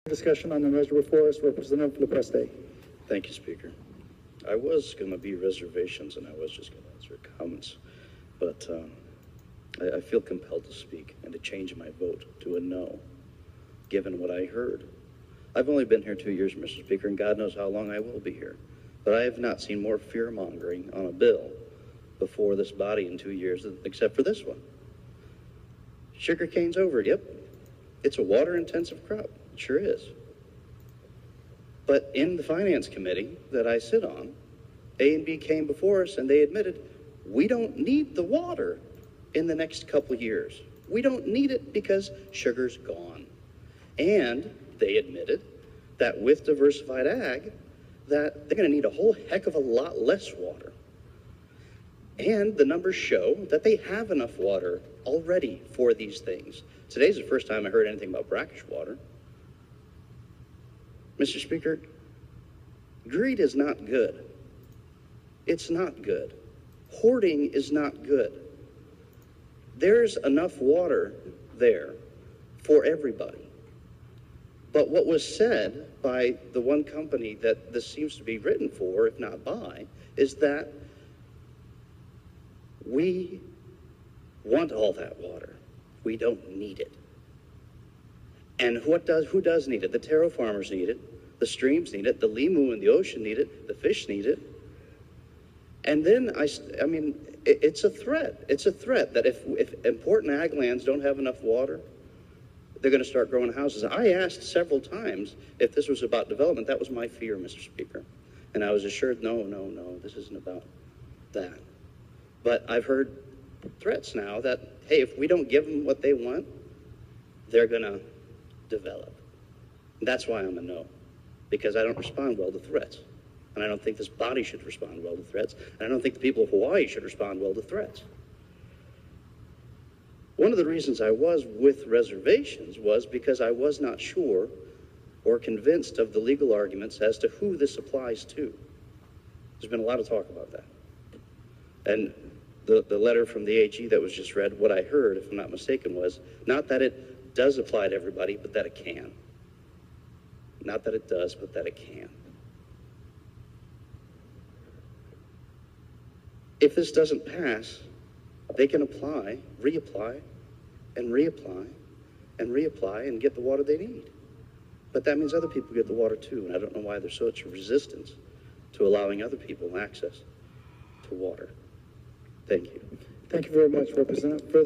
Discussion on the measure before us, Representative LoPresti. Thank you, Speaker. I was going to be reservations and I was just going to answer comments, but I feel compelled to speak and to change my vote to a no, given what I heard. I've only been here 2 years, Mr. Speaker, and God knows how long I will be here, but I have not seen more fear-mongering on a bill before this body in 2 years, except for this one. Sugarcane's over, yep. It's a water-intensive crop. It sure is. But in the Finance Committee that I sit on, A and B came before us and they admitted, we don't need the water in the next couple of years. We don't need it because sugar's gone. And they admitted that with diversified ag, that they're going to need a whole heck of a lot less water. And the numbers show that they have enough water already for these things. Today's the first time I heard anything about brackish water. Mr. Speaker, greed is not good. It's not good. Hoarding is not good. There's enough water there for everybody. But what was said by the one company that this seems to be written for, if not by, is that we want all that water. We don't need it. And who does need it? The taro farmers need it. The streams need it. The limu in the ocean need it. The fish need it. And then, I mean, it's a threat. It's a threat that if important ag lands don't have enough water, they're going to start growing houses. I asked several times if this was about development. That was my fear, Mr. Speaker. And I was assured, no, this isn't about that. But I've heard threats now that, hey, if we don't give them what they want, they're going to develop. And that's why I'm a no, because I don't respond well to threats. And I don't think this body should respond well to threats. And I don't think the people of Hawaii should respond well to threats. One of the reasons I was with reservations was because I was not sure or convinced of the legal arguments as to who this applies to. There's been a lot of talk about that. And the letter from the AG that was just read, what I heard, if I'm not mistaken, was not that it does apply to everybody, but that it can. Not that it does, but that it can. If this doesn't pass, they can apply, reapply, and reapply, and reapply, and get the water they need. But that means other people get the water too, and I don't know why there's such a resistance to allowing other people access to water. Thank you. Thank you very much, Representative. Further